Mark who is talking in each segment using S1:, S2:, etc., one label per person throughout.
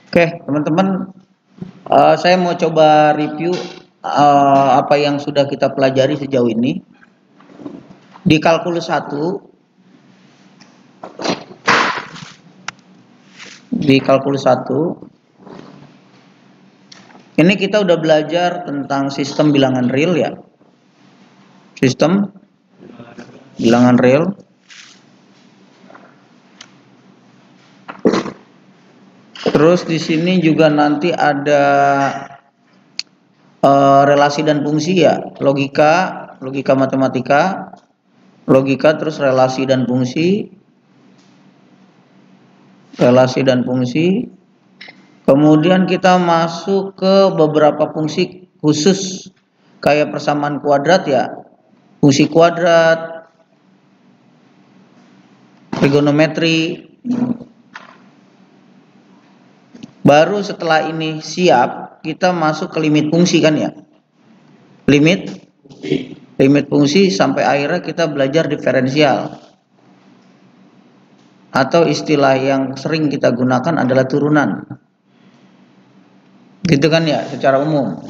S1: Oke, teman-teman, saya mau coba review apa yang sudah kita pelajari sejauh ini. Di kalkulus 1, ini kita udah belajar tentang sistem bilangan real ya. Sistem bilangan real. Terus di sini juga nanti ada relasi dan fungsi ya, logika matematika, logika terus relasi dan fungsi. Kemudian kita masuk ke beberapa fungsi khusus kayak persamaan kuadrat ya, fungsi kuadrat, trigonometri. Baru setelah ini siap, kita masuk ke limit fungsi kan ya. Limit fungsi sampai akhirnya kita belajar diferensial. Atau istilah yang sering kita gunakan adalah turunan. Gitu kan ya, secara umum.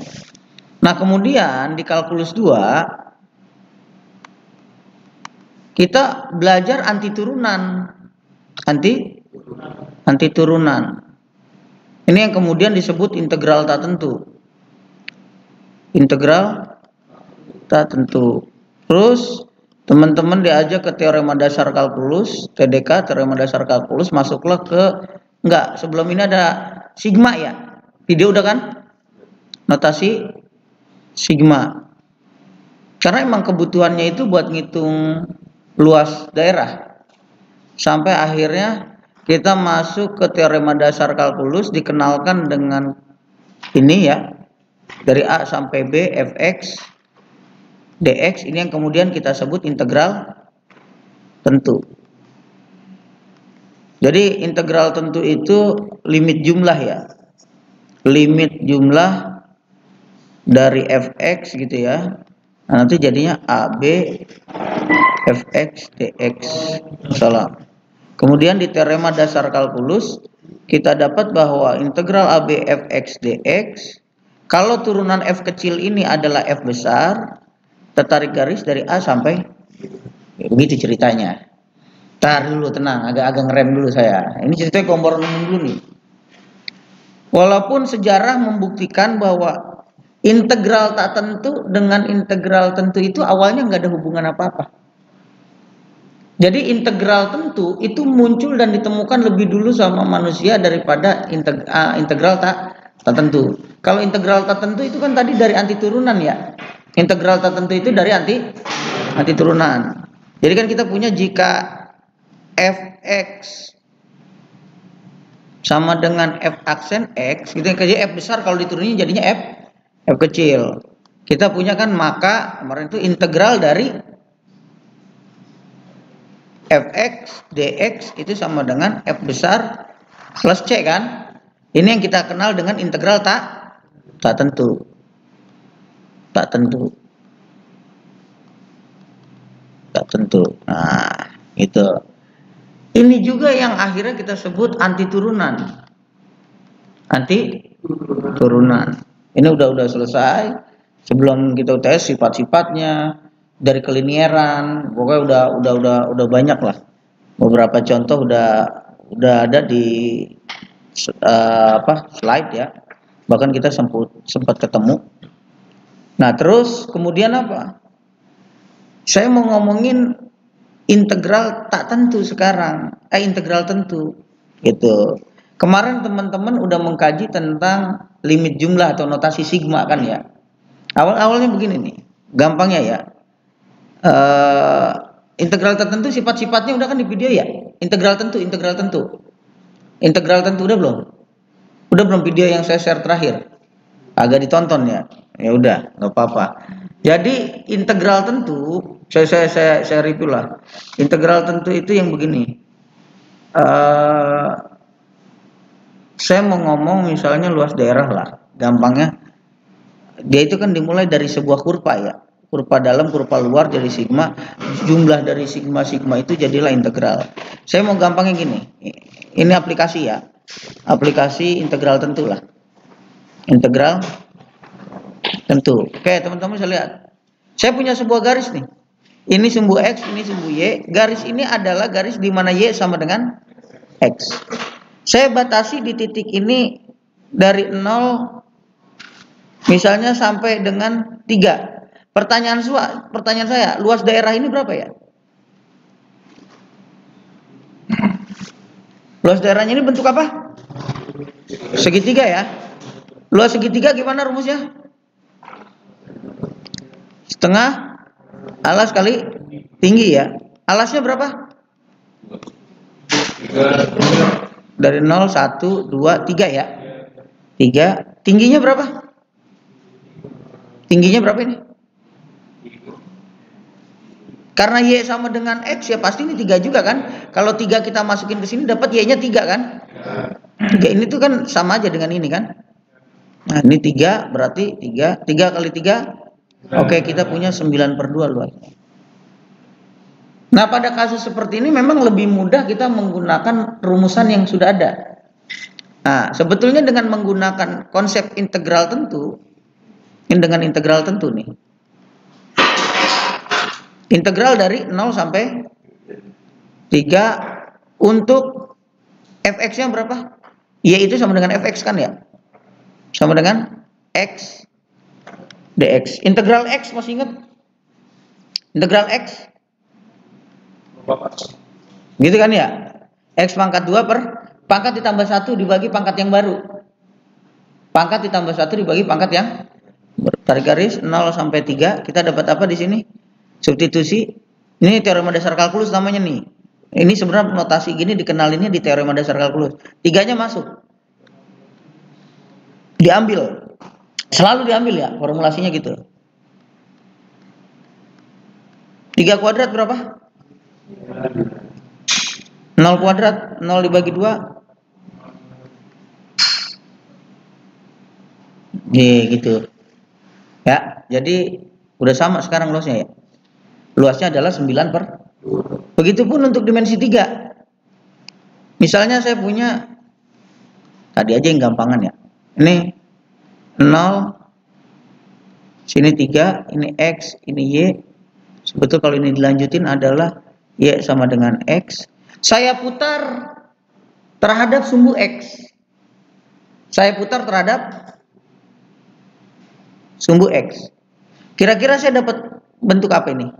S1: Nah, kemudian di kalkulus 2 kita belajar anti turunan. Anti turunan. Ini yang kemudian disebut integral tak tentu. Integral tak tentu. Terus teman-teman diajak ke teorema dasar kalkulus, TDK, teorema dasar kalkulus, masuklah ke sebelum ini ada sigma ya. Video udah kan? Notasi sigma. Karena emang kebutuhannya itu buat ngitung luas daerah. Sampai akhirnya kita masuk ke teorema dasar kalkulus, dikenalkan dengan ini ya, dari A sampai B fx dx, ini yang kemudian kita sebut integral tentu. Jadi integral tentu itu limit jumlah ya, limit jumlah dari fx gitu ya. Nah, nanti jadinya AB fx dx. Salah. Kemudian di teorema dasar kalkulus kita dapat bahwa integral AB fx dx, kalau turunan f kecil ini adalah f besar, tertarik garis dari A sampai B. Begitu ceritanya. Tar dulu, tenang, agak ngerem dulu saya. Ini ceritanya kompor umum dulu nih. Walaupun sejarah membuktikan bahwa integral tak tentu dengan integral tentu itu awalnya nggak ada hubungan apa-apa. Jadi integral tentu itu muncul dan ditemukan lebih dulu sama manusia daripada integral tak tentu. Kalau integral tak tentu itu kan tadi dari anti turunan ya. Integral tak tentu itu dari anti turunan. Jadi kan kita punya jika fx sama dengan f aksen x, gitu kan, f besar kalau diturunin jadinya f kecil. Kita punya kan, maka kemarin itu integral dari fx dx itu sama dengan f besar plus c kan. Ini yang kita kenal dengan integral tak tentu. Tak tentu. Nah, itu. Ini juga yang akhirnya kita sebut anti turunan. Anti turunan. Ini udah selesai. Sebelum kita tes sifat-sifatnya, dari kelinieran, pokoknya udah banyak lah. Beberapa contoh udah ada di slide ya. Bahkan kita sempat ketemu. Nah, terus kemudian apa? Saya mau ngomongin integral tak tentu sekarang. Integral tentu. Gitu. Kemarin teman-teman udah mengkaji tentang limit jumlah atau notasi sigma kan ya. Awalnya begini nih. Gampangnya ya. Integral tertentu sifat-sifatnya udah kan di video ya. Integral tentu. Integral tentu udah belum? Udah belum video yang saya share terakhir? Agak ditonton ya. Ya udah, nggak apa-apa. Jadi integral tentu, saya review lah. Integral tentu itu yang begini. Saya mau ngomong misalnya luas daerah lah, gampangnya. Dia itu kan dimulai dari sebuah kurva ya. Kurva dalam, kurva luar jadi sigma. Jumlah dari sigma itu jadilah integral. Saya mau gampangnya gini. Ini aplikasi ya. aplikasi integral tentu lah. Integral tentu. Oke, teman-teman bisa lihat. Saya punya sebuah garis nih. Ini sumbu X, ini sumbu Y. Garis ini adalah garis di mana Y sama dengan X. Saya batasi di titik ini dari 0 misalnya sampai dengan 3. Pertanyaan saya, luas daerah ini berapa ya? Luas daerahnya ini bentuk apa? Segitiga ya. Luas segitiga gimana rumusnya? Setengah alas kali tinggi ya. Alasnya berapa? Dari 0, 1, 2, 3 ya. 3. Tingginya berapa? Tingginya berapa ini? Karena Y sama dengan X ya pasti ini 3 juga kan. Kalau 3 kita masukin ke sini dapat Y-nya 3 kan. 3 ini tuh kan sama aja dengan ini kan. Nah ini 3 berarti 3. 3 kali 3. Oke, kita punya 9/2 luas. Nah pada kasus seperti ini memang lebih mudah kita menggunakan rumusan yang sudah ada. Nah sebetulnya dengan menggunakan konsep integral tentu. Ini dengan integral tentu nih. Integral dari 0 sampai 3 untuk fx-nya berapa? Y itu sama dengan fx kan ya? Sama dengan x dx. Integral x masih ingat? Integral x? Gitu kan ya? X pangkat 2 per pangkat ditambah 1 dibagi pangkat yang baru. Pangkat ditambah 1 dibagi pangkat yang tarik garis 0 sampai 3. Kita dapat apa di sini? Substitusi. Ini teorema dasar kalkulus namanya nih. Ini sebenarnya notasi gini dikenalinnya di teorema dasar kalkulus. 3-nya masuk. Diambil. Selalu diambil ya, formulasinya gitu. 3 kuadrat berapa? 0 kuadrat, 0 dibagi 2. Gitu. Ya, jadi udah sama sekarang luasnya ya. Luasnya adalah 9/2. Begitupun untuk dimensi 3. Misalnya saya punya tadi aja yang gampangan ya. Ini 0, sini 3, ini X, ini Y. Sebetulnya kalau ini dilanjutin adalah Y sama dengan X. Saya putar terhadap sumbu X. Saya putar terhadap sumbu X. Kira-kira saya dapat bentuk apa ini?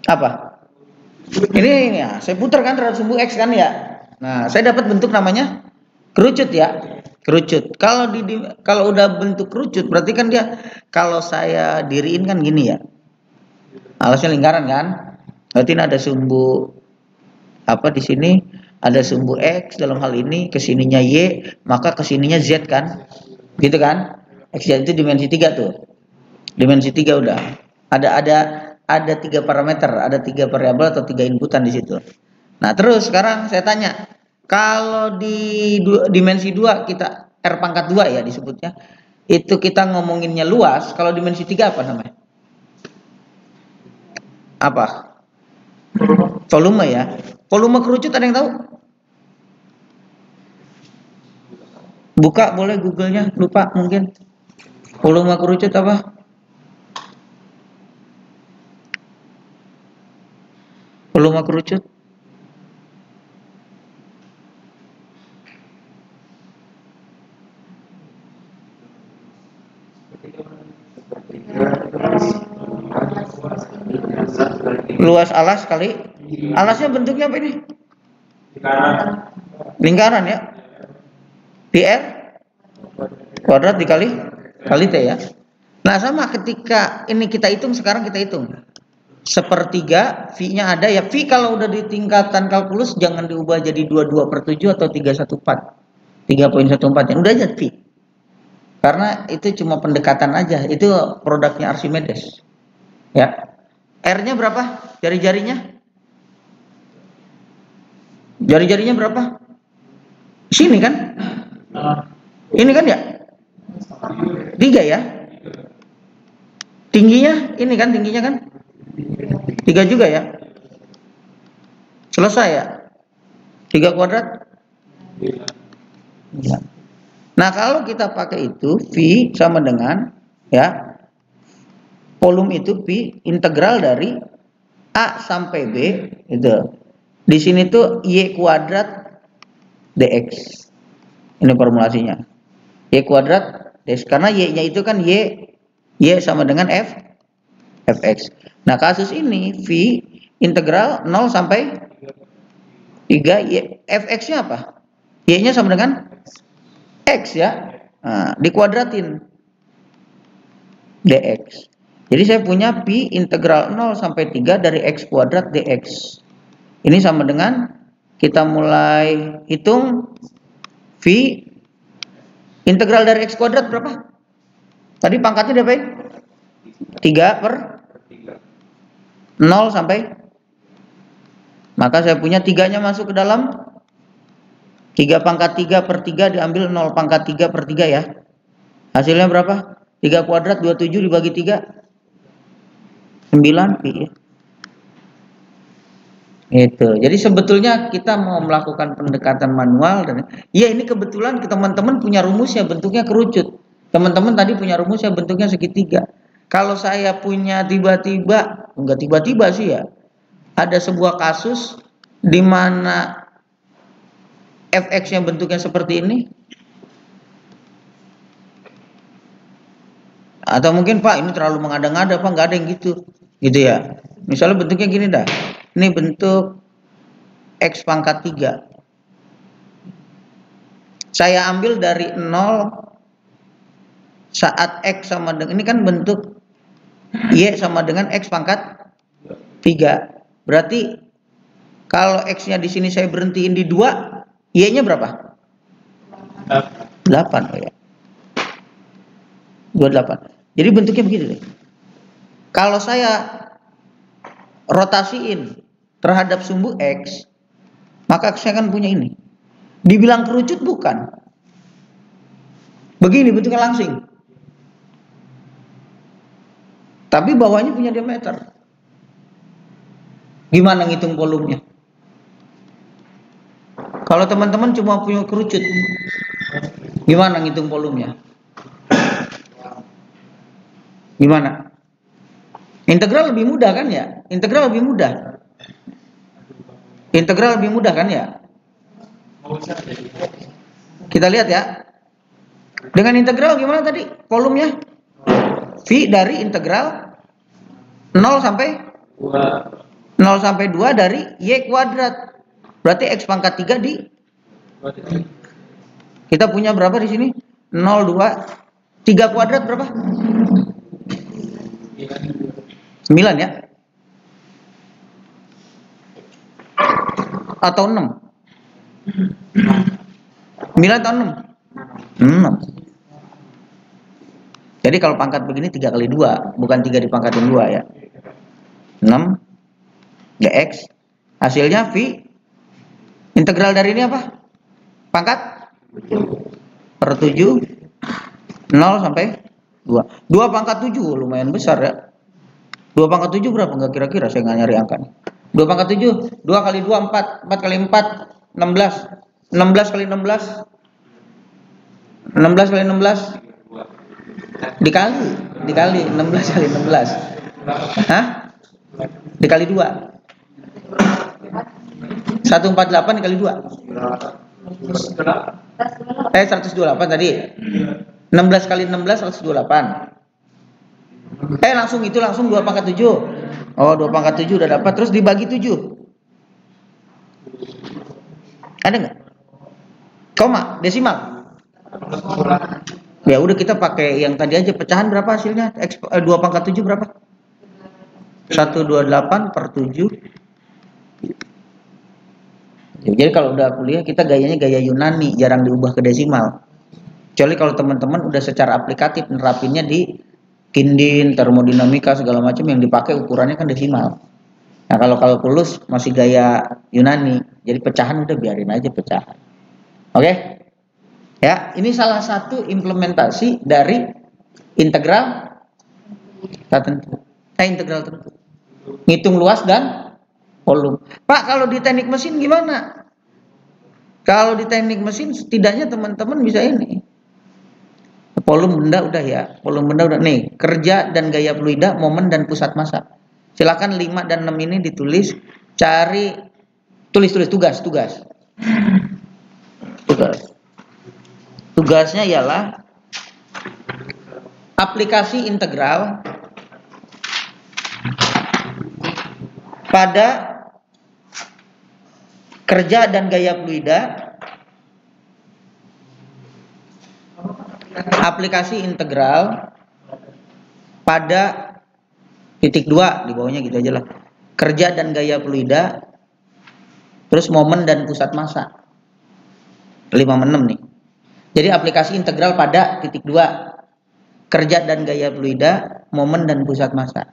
S1: Apa? Ini ya, saya putar kan terhadap sumbu X kan ya. Nah, saya dapat bentuk namanya kerucut ya. Kerucut. Kalau udah bentuk kerucut berarti kan dia kalau saya diriin kan gini ya. Alasnya lingkaran kan? Berarti ini ada sumbu apa di sini? Ada sumbu X dalam hal ini, kesininya Y, maka kesininya Z kan? Gitu kan? X Z itu dimensi 3 tuh. Dimensi 3 udah. Ada 3 parameter, ada 3 variabel atau 3 inputan di situ. Nah, terus sekarang saya tanya, kalau di dimensi 2 kita R pangkat 2 ya disebutnya, itu kita ngomonginnya luas, kalau dimensi 3 apa namanya? Apa? Volume ya. Volume kerucut ada yang tahu? Buka boleh Google-nya, lupa mungkin. Volume kerucut apa? Volume kerucut. Luas alas kali. Alasnya bentuknya apa ini? Lingkaran ya. PR kuadrat dikali T ya. Nah sama ketika ini kita hitung, sekarang kita hitung 1/3 V-nya ada ya. V kalau udah di tingkatan kalkulus jangan diubah jadi 22/7 atau 314 3.14 yang udah aja V. Karena itu cuma pendekatan aja, itu produknya Archimedes ya. R-nya berapa? Jari-jarinya berapa? Sini kan? Ini kan ya? 3 ya? Tingginya ini kan, tingginya kan? 3 juga ya? Selesai ya? 3 kuadrat? Ya. Nah, kalau kita pakai itu, V sama dengan, ya, volume itu P integral dari A sampai B, itu. Di sini tuh Y kuadrat dx. Ini formulasinya. Y kuadrat dx, karena Y-nya itu kan Y sama dengan Fx. Nah, kasus ini V integral 0 sampai 3 Y, Fx-nya apa? Y-nya sama dengan X ya. Nah, dikuadratin dx. Jadi saya punya Pi integral 0 sampai 3 dari X kuadrat dx. Ini sama dengan, kita mulai hitung V integral dari X kuadrat berapa? Tadi pangkatnya berapa? 3 per 0 sampai, maka saya punya 3-nya masuk ke dalam 3 pangkat 3 per 3 diambil 0 pangkat 3 per 3 ya. Hasilnya berapa? 3 kuadrat 27 dibagi 3 9 pi ya. Itu. Jadi sebetulnya kita mau melakukan pendekatan manual dan ya ini kebetulan teman-teman punya rumusnya bentuknya kerucut. Teman-teman tadi punya rumusnya bentuknya segitiga. Kalau saya punya tiba-tiba, enggak tiba-tiba sih ya, ada sebuah kasus di mana Fx-nya bentuknya seperti ini. Atau mungkin Pak ini terlalu mengada-ngada Pak, nggak ada yang gitu ya. Misalnya bentuknya gini dah. Ini bentuk X pangkat 3. Saya ambil dari 0 saat X sama dengan, ini kan bentuk Y sama dengan X pangkat 3. Berarti kalau X-nya di sini saya berhentiin di 2, Y-nya berapa? 8. Oh ya. 28. Jadi bentuknya begini deh. Kalau saya rotasiin terhadap sumbu X, maka saya akan punya ini. Dibilang kerucut bukan. Begini bentuknya langsing. Tapi bawahnya punya diameter. Gimana ngitung volumenya? Kalau teman-teman cuma punya kerucut, gimana ngitung volumenya? Gimana? Integral lebih mudah kan ya? Integral lebih mudah. Integral lebih mudah kan ya? Kita lihat ya. Dengan integral gimana tadi? Volumenya? V dari integral 0 sampai 2. 0 sampai 2 dari Y kuadrat. Berarti X pangkat 3 di, kita punya berapa di sini? 0, 2, 3 kuadrat berapa? 9 ya? Atau 6? 9 atau 6? 6. Jadi kalau pangkat begini 3 kali 2, bukan 3 dipangkatin 2 ya. 6 dx. Hasilnya V integral dari ini apa? Pangkat per 7, 0 sampai 2. 2 pangkat 7 lumayan besar ya. 2 pangkat 7 berapa? Enggak kira-kira, saya nggak nyari angka nih. 2 pangkat 7, 2 kali 2 4, 4 kali 4 16. 16 kali 16. 16 kali 16 dikali 16 kali 16. Hah? Dikali 2. 148 dikali 2. 128 tadi. 16 kali 16 128. Langsung 2 pangkat 7. Oh, 2 pangkat 7 udah dapat. Terus dibagi 7. Ada nggak? Koma, desimal. Ya udah kita pakai yang tadi aja, pecahan berapa hasilnya? 2 pangkat 7 berapa? 128 per 7. Jadi kalau udah kuliah kita gayanya gaya Yunani, jarang diubah ke desimal. Kecuali kalau teman-teman udah secara aplikatif nerapinnya di Kindin, termodinamika segala macam yang dipakai ukurannya kan desimal. Nah kalau kalkulus masih gaya Yunani, jadi pecahan udah biarin aja pecahan. Oke? Ya, ini salah satu implementasi dari integral tertentu. Integral tertentu. Ngitung luas dan volume. Pak, kalau di teknik mesin gimana? Kalau di teknik mesin setidaknya teman-teman bisa ini. Volume benda udah ya, volume benda udah nih, kerja dan gaya fluida, momen dan pusat massa. Silakan 5 dan 6 ini ditulis, cari tulis tugas. Tugasnya ialah aplikasi integral pada kerja dan gaya fluida, aplikasi integral pada titik 2 di bawahnya gitu aja lah, kerja dan gaya fluida, terus momen dan pusat massa. 5 6 nih. Jadi aplikasi integral pada titik 2, kerja dan gaya fluida, momen dan pusat massa.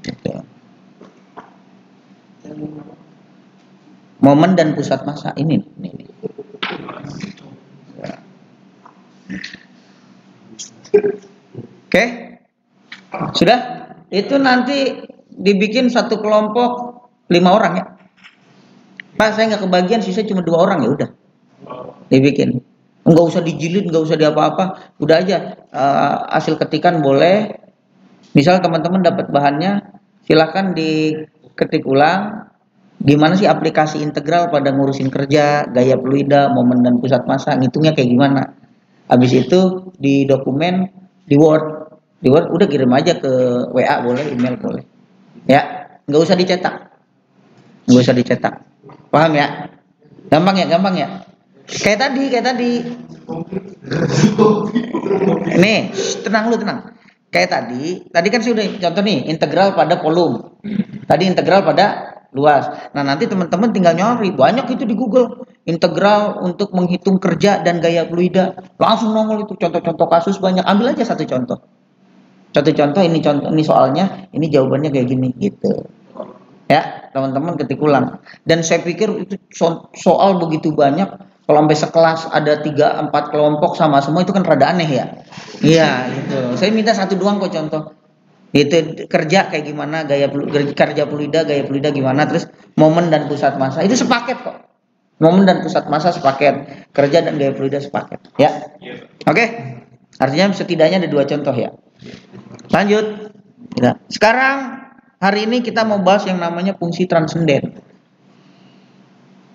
S1: Gitu. Momen dan pusat massa ini. Oke, sudah. Itu nanti dibikin satu kelompok 5 orang ya. Pak, saya nggak kebagian, sisa cuma 2 orang, ya udah. Dibikin. Nggak usah dijilid, nggak usah diapa-apa, udah aja hasil ketikan boleh. Misal teman-teman dapat bahannya, silakan diketik ulang. Gimana sih aplikasi integral pada ngurusin kerja, gaya fluida, momen dan pusat massa, ngitungnya kayak gimana. Habis itu di dokumen, di Word udah kirim aja ke WA boleh, email boleh. Ya, nggak usah dicetak. Paham ya? Gampang ya. Kayak tadi. Nih, tenang. Kayak tadi kan sudah contoh nih, integral pada volume. Tadi integral pada luas. Nah, nanti teman-teman tinggal nyari, banyak itu di Google. Integral untuk menghitung kerja dan gaya fluida. Langsung nongol itu contoh-contoh kasus banyak. Ambil aja satu contoh. Ini soalnya, ini jawabannya kayak gini gitu. Ya, teman-teman ketik ulang. Dan saya pikir itu soal begitu banyak, kalau sampai sekelas ada 3-4 kelompok sama semua itu kan rada aneh ya. Iya, gitu. Saya minta satu doang kok contoh. Itu kerja kayak gimana, kerja fluida gimana, terus momen dan pusat massa. Itu sepaket kok. Momen dan pusat massa sepaket, kerja dan gaya fluida sepaket, ya. Oke. Artinya setidaknya ada 2 contoh ya. Lanjut. Ya. Sekarang hari ini kita mau bahas yang namanya fungsi transenden.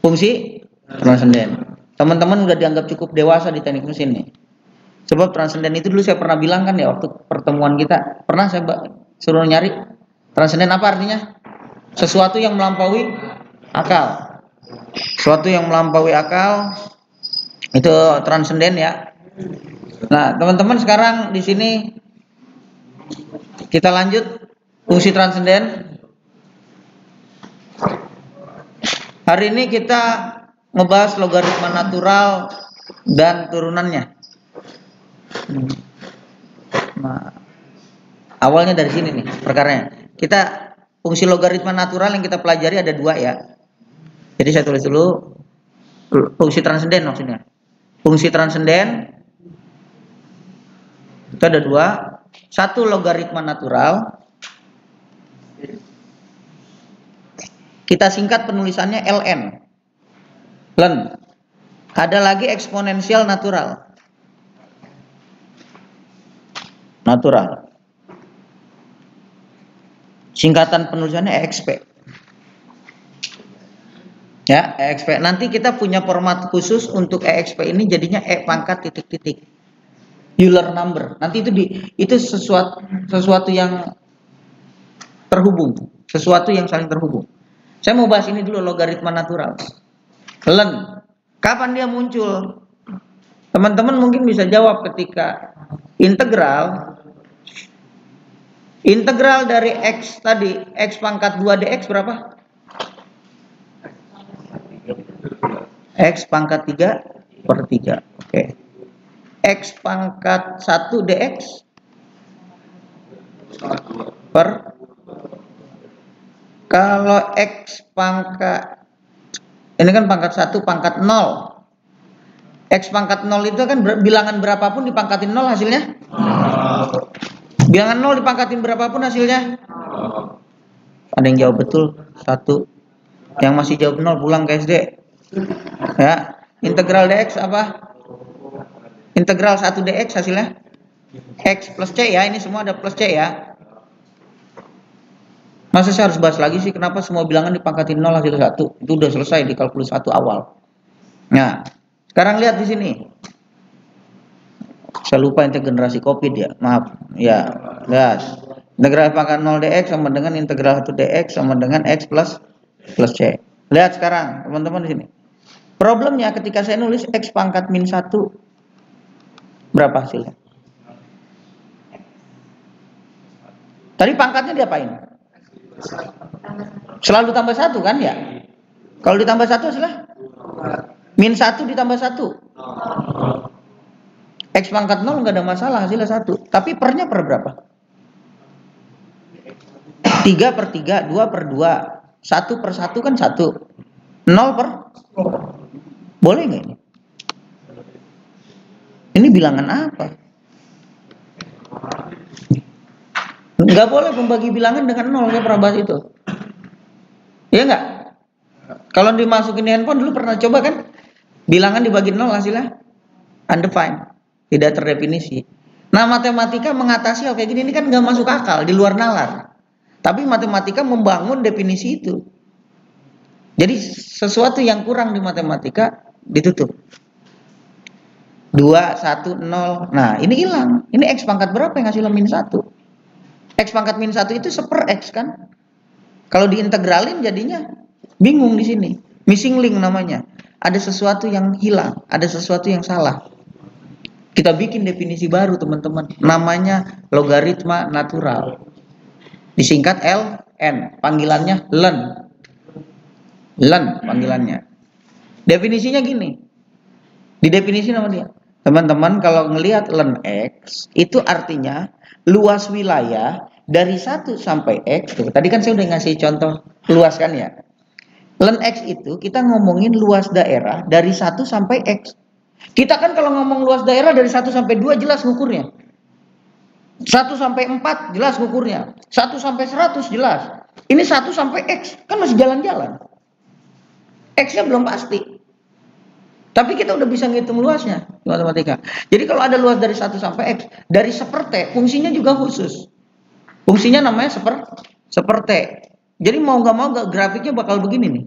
S1: Fungsi transenden. Teman-teman udah dianggap cukup dewasa di teknik mesin nih. Sebab transenden itu dulu saya pernah bilang kan ya waktu pertemuan kita. Pernah saya suruh nyari. Transenden apa artinya? Sesuatu yang melampaui akal. Sesuatu yang melampaui akal itu transenden ya. Nah, teman-teman sekarang di sini kita lanjut fungsi transenden. Hari ini kita ngebahas logaritma natural dan turunannya. Nah, awalnya dari sini nih perkaranya. Kita fungsi logaritma natural yang kita pelajari ada 2 ya. Jadi saya tulis dulu fungsi transenden maksudnya. Fungsi transenden itu ada 2. Satu logaritma natural. Kita singkat penulisannya ln. Ln. Ada lagi eksponensial natural. Singkatan penulisannya exp. Ya, exp. Nanti kita punya format khusus untuk exp ini jadinya e pangkat titik-titik. Euler number. Nanti itu sesuatu yang terhubung, sesuatu yang saling terhubung. Saya mau bahas ini dulu, logaritma natural. Ln. Kapan dia muncul? Teman-teman mungkin bisa jawab ketika integral dari x tadi, x pangkat 2 dx berapa? X pangkat 3/3. Oke. X pangkat 1 dx per, kalau X pangkat, ini kan pangkat 1 pangkat 0, X pangkat 0 itu kan bilangan berapapun dipangkatin 0 hasilnya? Bilangan 0 dipangkatin berapapun hasilnya? Ada yang jawab betul? 1. Yang masih jawab 0 pulang ke SD. Ya, integral dx apa? Integral 1 dx hasilnya? X plus C ya, ini semua ada plus C ya. Masa saya harus bahas lagi sih kenapa semua bilangan dipangkatin 0 hasil 1? Itu udah selesai di kalkulus 1 awal. Nah, sekarang lihat di sini. Saya lupa integrasi COVID ya, maaf. Ya, lihat. Integral pangkat 0 dx sama dengan integral 1 dx sama dengan x plus C. Lihat sekarang, teman-teman di sini. Problemnya ketika saya nulis x pangkat min 1, berapa hasilnya? Tadi pangkatnya diapain? Selalu tambah 1 kan ya? Kalau ditambah 1 hasilnya? Min 1 ditambah 1. X pangkat 0 nggak ada masalah, hasilnya 1. Tapi pernya per berapa? 3 per 3, 2 per 2. 1 per 1 kan 1. 0 per? Boleh nggak ini? Ini bilangan apa? Nggak boleh membagi bilangan dengan 0, saya pernah bahas itu. Iya nggak? Kalau dimasukin di handphone dulu pernah coba kan? Bilangan dibagi 0 hasilnya undefined, tidak terdefinisi. Nah, matematika mengatasi hal kayak gini ini kan nggak masuk akal, di luar nalar. Tapi matematika membangun definisi itu. Jadi sesuatu yang kurang di matematika ditutup. 2, 1, 0. Nah, ini hilang. Ini X pangkat berapa yang hasilnya min 1? X pangkat min 1 itu seper X kan? Kalau diintegralin jadinya bingung di sini. Missing link namanya. Ada sesuatu yang hilang, ada sesuatu yang salah. Kita bikin definisi baru, teman-teman. Namanya logaritma natural. Disingkat LN, panggilannya len. Len panggilannya. Definisinya gini. Di definisi nama dia. Teman-teman kalau ngelihat len X, itu artinya luas wilayah dari 1 sampai X. Tuh, tadi kan saya udah ngasih contoh luas kan ya. Len X itu kita ngomongin luas daerah dari 1 sampai X. Kita kan kalau ngomong luas daerah dari 1 sampai 2 jelas ngukurnya. 1 sampai 4 jelas ngukurnya. 1 sampai 100 jelas. Ini 1 sampai X kan masih jalan-jalan. X-nya belum pasti. Tapi kita udah bisa ngitung luasnya di matematika. Jadi kalau ada luas dari 1 sampai X, dari seper T, fungsinya juga khusus. Fungsinya namanya seper T. Jadi mau nggak mau grafiknya bakal begini nih.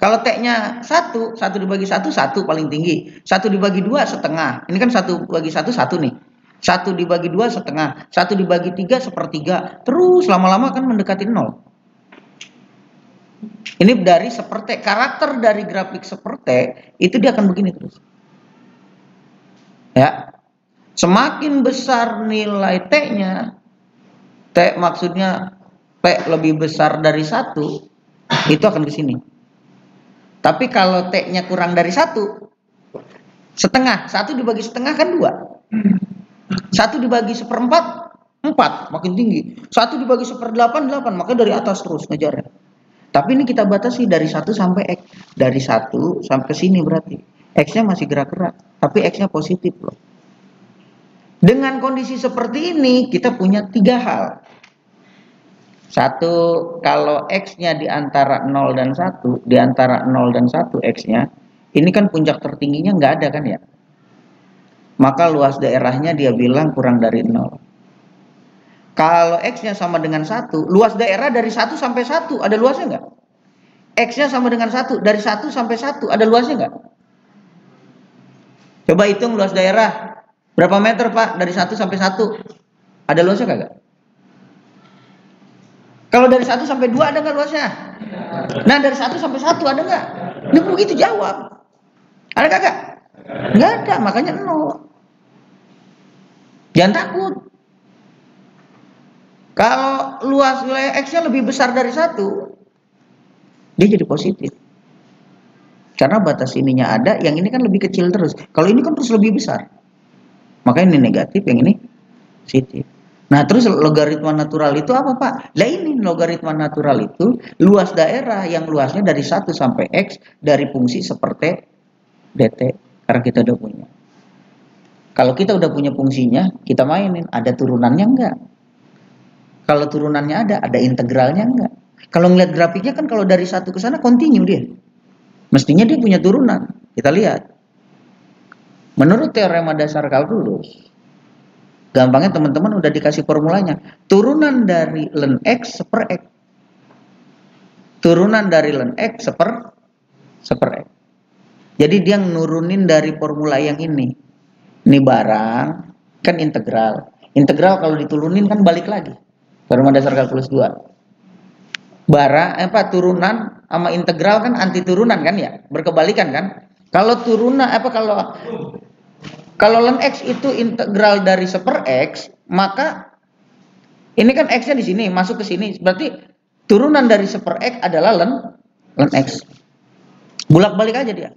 S1: Kalau T-nya 1 dibagi 1 paling tinggi. 1 dibagi 2 setengah. Ini kan 1 bagi 1 nih. 1 dibagi 2 setengah. 1 dibagi 3 sepertiga. Terus lama-lama kan mendekati 0. Ini dari seper T. Karakter dari grafik seper T itu dia akan begini terus. Ya. Semakin besar nilai T-nya, T maksudnya T lebih besar dari 1, itu akan ke sini. Tapi kalau T-nya kurang dari 1, setengah. 1 dibagi setengah kan 2. 1 dibagi seperempat, 4. Makin tinggi. 1 dibagi seperdelapan, 8. Maka dari atas terus ngejarnya. Tapi ini kita batasi dari 1 sampai X. Dari 1 sampai ke sini berarti. X-nya masih gerak-gerak. Tapi X-nya positif loh. Dengan kondisi seperti ini, kita punya 3 hal. 1, kalau X-nya di antara 0 dan 1, di antara 0 dan 1 X-nya, ini kan puncak tertingginya nggak ada kan ya? Maka luas daerahnya dia bilang kurang dari 0. Kalau X-nya sama dengan 1, luas daerah dari 1 sampai 1, ada luasnya nggak? X-nya sama dengan 1, dari 1 sampai 1, ada luasnya nggak? Coba hitung luas daerah. Berapa meter Pak? Dari 1 sampai 1. Ada luasnya kagak? Kalau dari 1 sampai 2 ada nggak luasnya? Nah dari 1 sampai 1 ada nggak? Ini begitu jawab. Ada kagak? Nggak ada, makanya 0. Jangan takut. Kalau luas wilayah X-nya lebih besar dari 1, dia jadi positif. Karena batas ininya ada, yang ini kan lebih kecil terus. Kalau ini kan terus lebih besar. Makanya ini negatif, yang ini positif. Nah terus logaritma natural itu apa Pak? Lah ini logaritma natural itu luas daerah yang luasnya dari 1 sampai X dari fungsi seperti dt, karena kita udah punya. Kalau kita udah punya fungsinya, kita mainin, ada turunannya enggak? Kalau turunannya ada integralnya enggak? Kalau ngeliat grafiknya kan kalau dari satu ke sana continue dia. Mestinya dia punya turunan. Kita lihat. Menurut teorema dasar kalkulus, gampangnya teman-teman udah dikasih formulanya. Turunan dari ln x seper x. Turunan dari ln x seper x. Jadi dia nurunin dari formula yang ini. Ini barang kan integral. Integral kalau diturunin kan balik lagi. Teorema dasar kalkulus 2. Barang turunan sama integral kan anti turunan kan ya? Berkebalikan kan? Kalau turunan kalau ln x itu integral dari seper x, maka ini kan x-nya di sini, masuk ke sini. Berarti turunan dari seper x adalah ln x. Bolak-balik aja dia.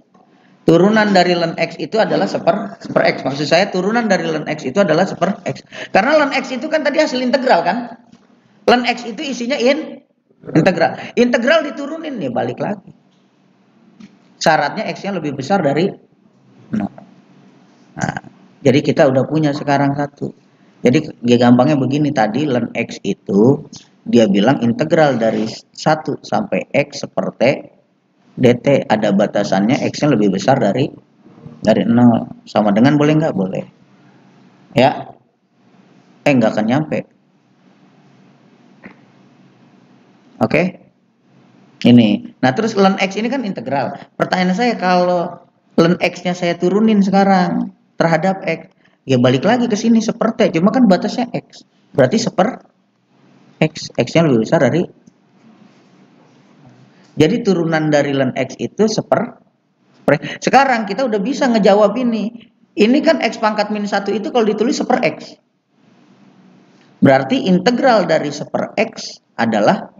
S1: Turunan dari ln x itu adalah seper x. Maksud saya turunan dari ln x itu adalah seper x. Karena ln x itu kan tadi hasil integral kan? Ln x itu isinya integral. Integral diturunin nih, balik lagi. Syaratnya x-nya lebih besar dari 0. Nah, jadi kita udah punya sekarang satu. Jadi gampangnya begini, tadi ln x itu dia bilang integral dari 1 sampai x seperti dt, ada batasannya x-nya lebih besar dari 0. Sama dengan boleh nggak? Boleh. Ya. Nggak akan nyampe. Oke. Ini. Nah, terus ln x ini kan integral. Pertanyaan saya, kalau ln x-nya saya turunin sekarang terhadap x, ya balik lagi ke sini seperti, cuma kan batasnya x. Berarti seper x, x-nya lebih besar dari. Jadi turunan dari ln x itu seper. Sekarang kita udah bisa ngejawab ini. Ini kan x pangkat min 1 itu kalau ditulis seper x. Berarti integral dari seper x adalah.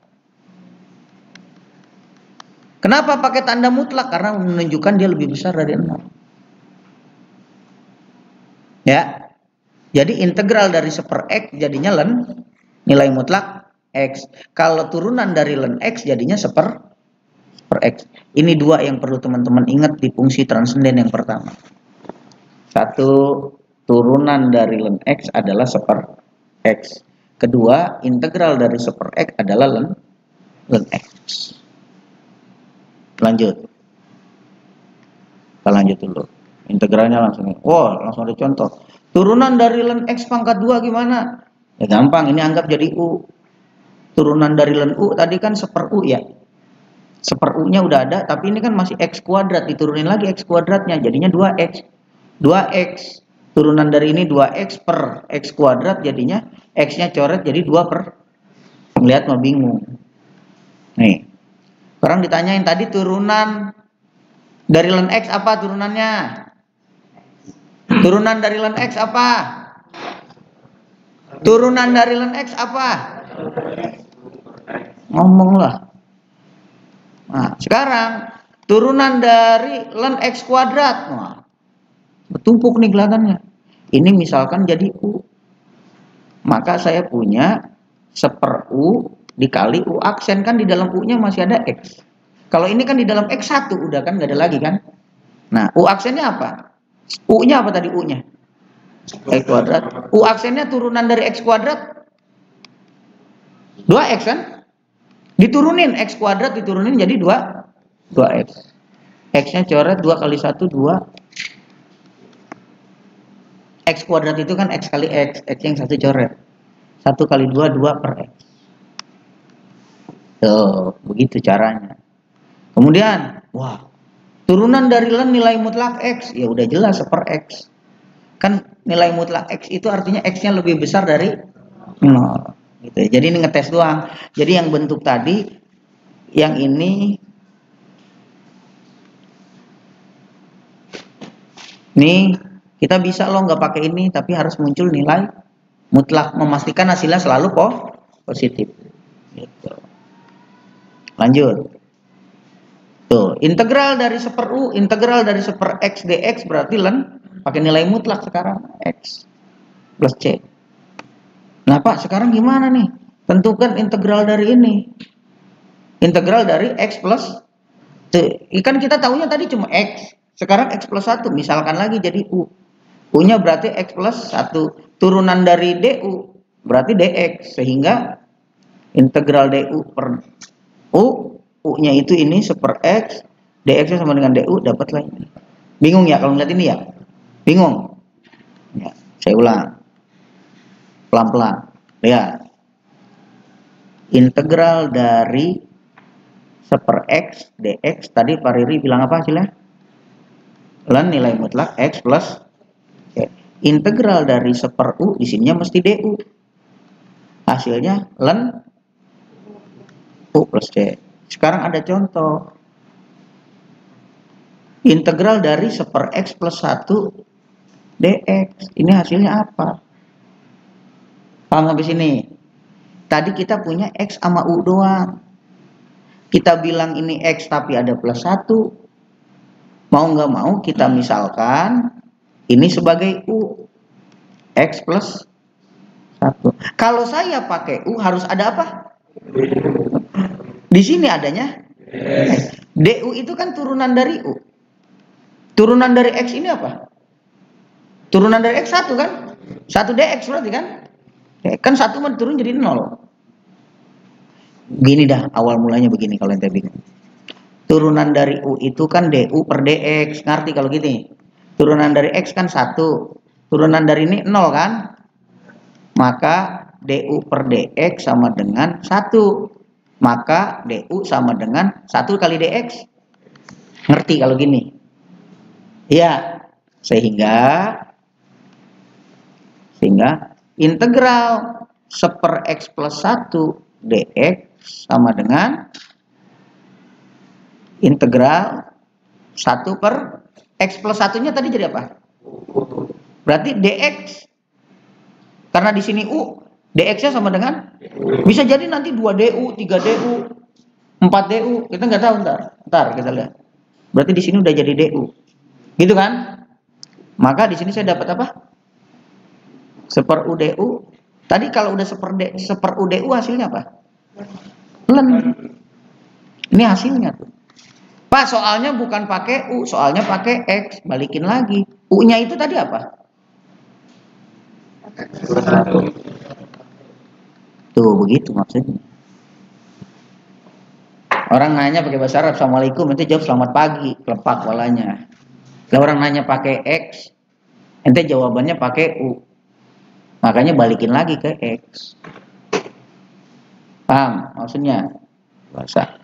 S1: Kenapa pakai tanda mutlak? Karena menunjukkan dia lebih besar dari 0. Ya. Jadi integral dari seper x jadinya ln nilai mutlak x. Kalau turunan dari ln x jadinya seper x. Ini dua yang perlu teman-teman ingat di fungsi transenden yang pertama. Satu, turunan dari ln x adalah seper x. Kedua, integral dari seper x adalah ln x. Lanjut. Kita lanjut dulu. Integralnya langsung. Langsung ada contoh. Turunan dari ln x pangkat 2 gimana? Ya gampang, ini anggap jadi u. Turunan dari ln u tadi kan seper u ya. Seper u-nya udah ada, tapi ini kan masih x kuadrat, diturunin lagi x kuadratnya, jadinya 2x. 2x. Turunan dari ini 2x per x kuadrat, jadinya x-nya coret jadi 2 per. Lihat mah bingung. Nih. Sekarang ditanyain tadi turunan dari ln x apa turunannya? Turunan dari ln x apa? Turunan dari ln x apa? Ngomonglah. Nah, sekarang turunan dari ln x kuadrat. Nah, bertumpuk nih kelihatannya. Ini misalkan jadi u. Maka saya punya seper u dikali u aksen, kan di dalam u-nya masih ada x. Kalau ini kan di dalam x1 udah kan, nggak ada lagi kan. Nah, u aksennya apa? U-nya apa tadi u-nya? X kuadrat. U aksennya turunan dari x kuadrat 2x kan? Diturunin x kuadrat, diturunin jadi 2x. X-nya coret 2 kali 1 2. X kuadrat itu kan x kali x, x yang satu coret. 1 kali 2 2 per x. Tuh, begitu caranya. Kemudian, turunan dari ln nilai mutlak x, ya udah jelas seper x. Kan nilai mutlak x itu artinya x-nya lebih besar dari 0. Gitu. Jadi ini ngetes doang. Jadi yang bentuk tadi, yang ini, nih kita bisa loh nggak pakai ini, tapi harus muncul nilai mutlak, memastikan hasilnya selalu positif. Gitu. Lanjut. Tuh, integral dari seper u, integral dari seper x dx berarti ln pakai nilai mutlak sekarang x plus c. Nah Pak, sekarang gimana nih? Tentukan integral dari ini. Integral dari x plus c. Kan kita tahunya tadi cuma x. Sekarang X plus 1, misalkan lagi jadi U. U-nya berarti X plus 1. Turunan dari DU berarti DX. Sehingga integral DU per U, U-nya itu ini seper X, DX-nya sama dengan DU, dapatlah ini. Bingung ya kalau ngeliat ini ya? Bingung? Ya, saya ulang. Pelan-pelan. Lihat. Integral dari seper X, DX, tadi Pak Riri bilang apa hasilnya? Ln nilai mutlak X plus X. Integral dari seper U, di sininya mesti DU. Hasilnya ln U plus D. Sekarang ada contoh. Integral dari seper X plus 1 DX. Ini hasilnya apa? Paham sampai sini? Tadi kita punya X sama U doang. Kita bilang ini X tapi ada plus 1. Mau nggak mau kita misalkan ini sebagai U. X plus 1. Kalau saya pakai U harus ada apa? Di sini adanya X. DU itu kan turunan dari U. Turunan dari X ini apa? Turunan dari X 1 kan? 1 DX berarti kan? Kan 1 mau turun jadi 0. Gini dah awal mulanya begini kalau ente bingung. Turunan dari U itu kan DU per DX. Ngerti kalau gini? Turunan dari X kan 1. Turunan dari ini 0 kan? Maka DU per DX sama dengan 1. Maka DU sama dengan 1 kali DX. Ngerti kalau gini? Ya, sehingga integral seper X plus 1 DX sama dengan integral 1 per X plus 1-nya tadi jadi apa? Berarti DX. Karena di sini U, DX-nya sama dengan, bisa jadi nanti 2DU, 3DU, 4DU, kita nggak tahu ntar kita lihat. Berarti di sini udah jadi DU. Gitu kan? Maka di sini saya dapat apa? Seper UDU. Tadi kalau udah seper UDU hasilnya apa? Ln. Ini hasilnya tuh. Pak, soalnya bukan pakai U, soalnya pakai X. Balikin lagi. U-nya itu tadi apa? Tuh, begitu maksudnya. Orang nanya pakai bahasa Arab, Assalamualaikum, ente jawab selamat pagi, kelepak walanya. Kalau orang nanya pakai X, ente jawabannya pakai U. Makanya balikin lagi ke X. Paham maksudnya? Bahasa.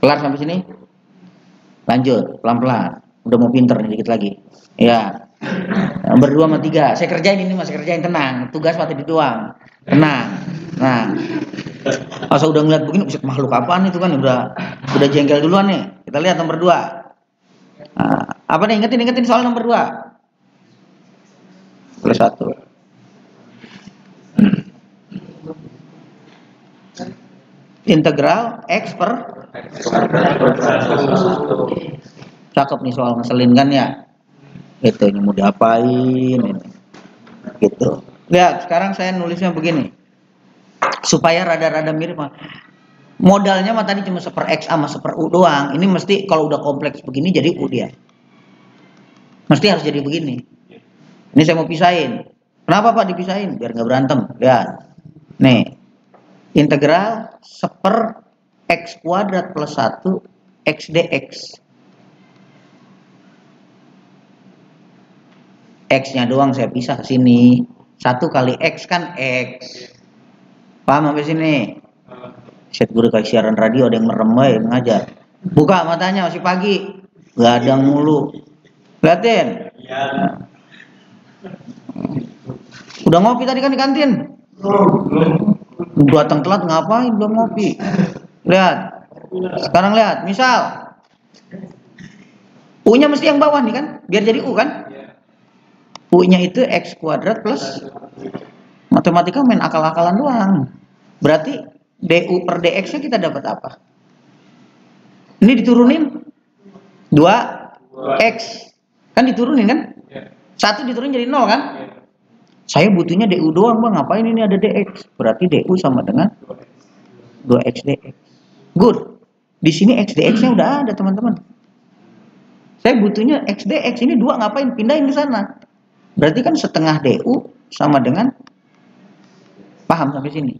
S1: Kelar sampai sini? Lanjut, pelan-pelan. Udah mau pinter nih dikit lagi. Ya. Nomor 2 sama 3. Saya kerjain ini, Mas, kerjain, tenang. Tugas waktu dituang. Tenang. Nah. Masa udah ngeliat begini, buset, makhluk apaan itu kan udah jengkel duluan nih. Kita lihat nomor 2. Nah, apa nih? Ingetin soal nomor 2. Plus 1. Integral X per cakep nih soal ngeselin kan ya. Gitu, ini mau diapain ini. Gitu. Lihat, sekarang saya nulisnya begini. Supaya rada-rada mirip. Modalnya mah tadi cuma seper X sama seper U doang. Ini mesti kalau udah kompleks begini jadi U dia. Mesti harus jadi begini. Ini saya mau pisahin. Kenapa Pak dipisahin? Biar nggak berantem. Lihat. Nih. Integral seper X kuadrat plus 1 X dx. X-nya doang saya pisah ke sini. 1 kali X kan X. Paham sampai sini? Set guru kayak siaran radio ada yang merem ya ngajar. Buka matanya masih pagi. Gadang mulu. Liatin. Udah ngopi tadi kan di kantin? Datang telat ngapain belum ngopi? Lihat. Sekarang lihat, misal U-nya mesti yang bawah nih kan? Biar jadi U kan? U-nya itu X kuadrat plus matematika main akal-akalan doang. Berarti DU per DX-nya kita dapat apa? Ini diturunin 2X. Kan diturunin kan? 1 diturunin jadi 0 kan? Saya butuhnya DU doang Bang. Ngapain ini ada DX? Berarti DU sama dengan 2X dx. Good. Di sini X dx-nya udah ada teman-teman. Saya butuhnya X dx, ini 2 ngapain? Pindahin ke sana. Berarti kan setengah DU sama dengan, paham sampai sini?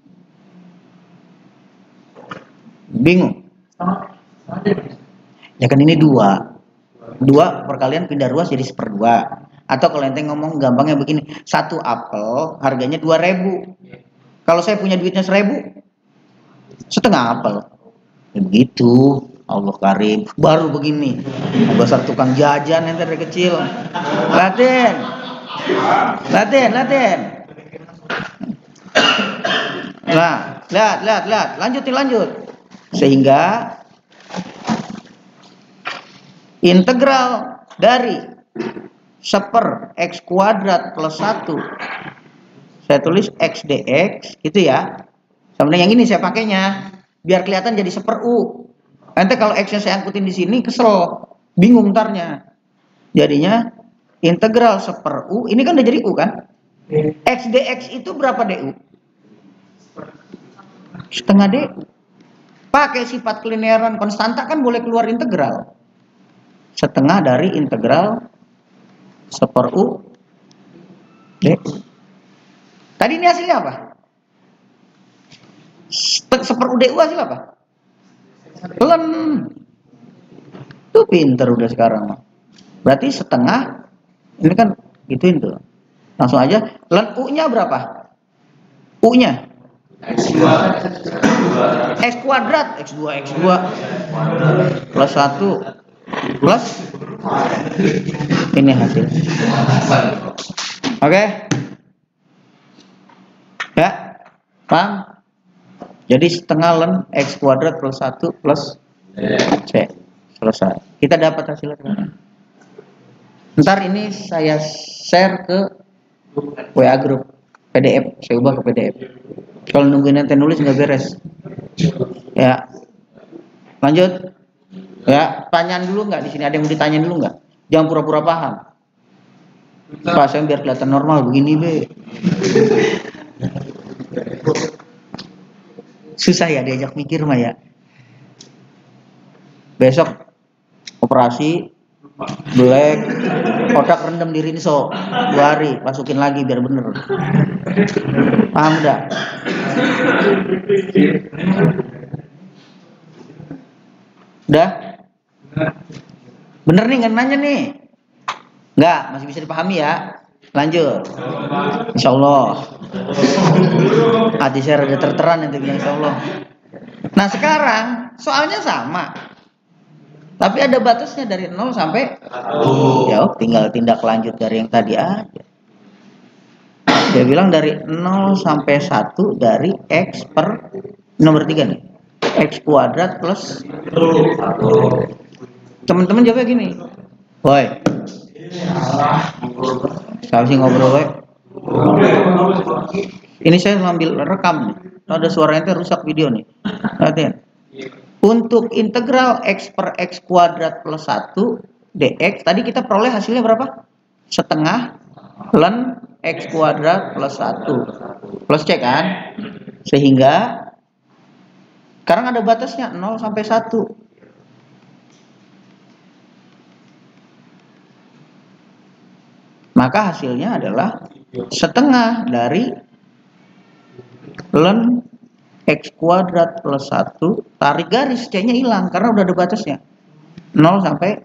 S1: Bingung? Ya kan ini 2 perkalian pindah ruas jadi 1/2. Atau kalau ente ngomong gampangnya begini, 1 apel harganya 2.000. Kalau saya punya duitnya 1.000, setengah apel. Ya begitu. Allah karim. Baru begini. Dasar tukang jajan ente dari kecil. Latin. Nah, lihat. Lanjut. Sehingga integral dari 1/x² plus 1, saya tulis x dx gitu ya. Sebenarnya yang ini saya pakainya biar kelihatan jadi 1/u. Nanti kalau x nya saya angkutin di sini kesel, bingung ntarnya. Jadinya integral 1/u, ini kan udah jadi u kan? X dx itu berapa du? Setengah du. Pakai sifat kelinearan konstanta kan boleh keluar integral. Setengah dari integral 1/u du. Tadi ini hasilnya apa? 1/u du hasil apa? Ln. Tuh pinter udah sekarang. Berarti setengah, ini kan gituin tuh. Langsung aja, ln u-nya berapa? U-nya? X kuadrat, X2 plus 1 plus ini hasil. Oke? Ya? Paham? Jadi setengah ln X kuadrat plus 1 plus C. Selesai. Kita dapat hasilnya. Ntar ini saya share ke WA group PDF, saya ubah ke PDF. Kalau nungguin ente nulis nggak beres. Ya, lanjut. Ya, tanyaan dulu nggak di sini? Ada yang mau ditanyain dulu nggak? Jangan pura-pura paham. Pak, saya biar kelihatan normal begini be. Susah ya diajak mikir mah ya. Besok operasi black, otak rendam di rinso 2 hari, masukin lagi biar bener. Paham enggak? Udah? Bener nih, nggak nanya nih? Enggak, masih bisa dipahami ya? Lanjut. Insya Allah. Hati saya rada terteran nanti bilang insya Allah. Nah sekarang soalnya sama, tapi ada batasnya dari 0 sampai 1. Ya tinggal tindak lanjut dari yang tadi aja. Dia bilang dari 0 sampai 1 dari X per nomor 3 nih. X kuadrat plus 1. Teman-teman jawabnya gini. Woi. Siapa sih ngobrol woi? Ini saya ngambil rekam nih. Ada suaranya rusak video nih. Perhatian. Untuk integral X per X kuadrat plus 1 dx, tadi kita peroleh hasilnya berapa? Setengah ln X kuadrat plus 1 plus C kan? Sehingga sekarang ada batasnya 0 sampai 1. Maka hasilnya adalah setengah dari ln X kuadrat plus 1, tarik garis, C-nya hilang karena udah ada batasnya. 0 sampai,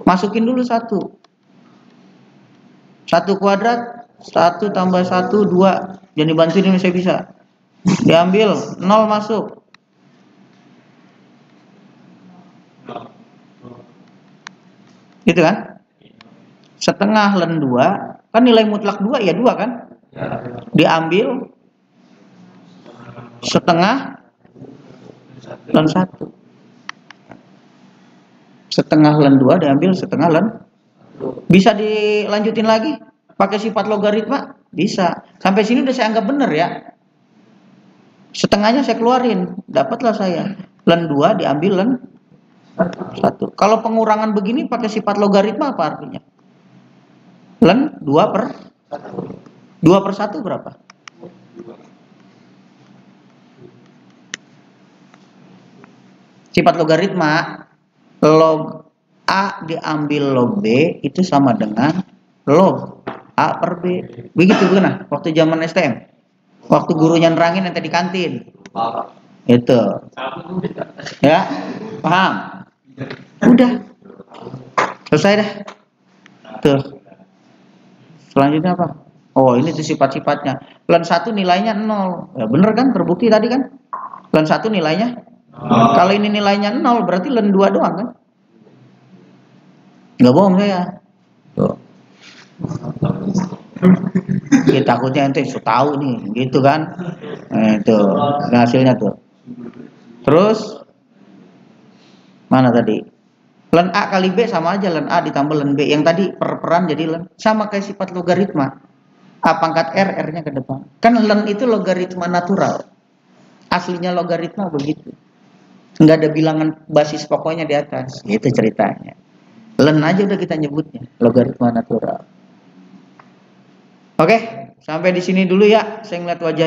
S1: masukin dulu 1. 1 kuadrat, 1 tambah 1, 2. Jangan dibantuin ini saya bisa. Diambil, 0 masuk. Gitu kan? Setengah ln 2, kan nilai mutlak 2 ya 2 kan? Diambil setengah ln 1. Setengah ln 2 diambil setengah ln. Bisa dilanjutin lagi pakai sifat logaritma? Bisa. Sampai sini udah saya anggap benar ya. Setengahnya saya keluarin, dapatlah saya ln 2 diambil ln 1. Kalau pengurangan begini pakai sifat logaritma apa artinya? Ln 2 per 2 per 1 berapa? Sifat logaritma, log A diambil log B itu sama dengan log A per B. Begitu kan? Waktu zaman STM. Waktu gurunya nerangin yang tadi kantin. Itu. Ya, paham? Udah. Selesai dah. Tuh. Selanjutnya apa? Oh, ini tuh sifat-sifatnya. Plan 1 nilainya 0. Ya bener kan? Terbukti tadi kan? Plan 1 nilainya? Kalau ini nilainya 0 berarti len 2 doang kan? Nggak bohong saya. Tuh. Ya, takutnya ente so tahu nih, gitu kan? Itu hasilnya tuh. Terus mana tadi? Len A kali B sama aja, len A ditambah len B. Yang tadi per-peran jadi len. Sama kayak sifat logaritma. A pangkat R, R-nya ke depan. Kan len itu logaritma natural. Aslinya logaritma begitu. Nggak ada bilangan basis pokoknya di atas. Itu ceritanya. Len aja udah kita nyebutnya, logaritma natural. Oke, sampai di sini dulu ya. Saya ngeliat wajah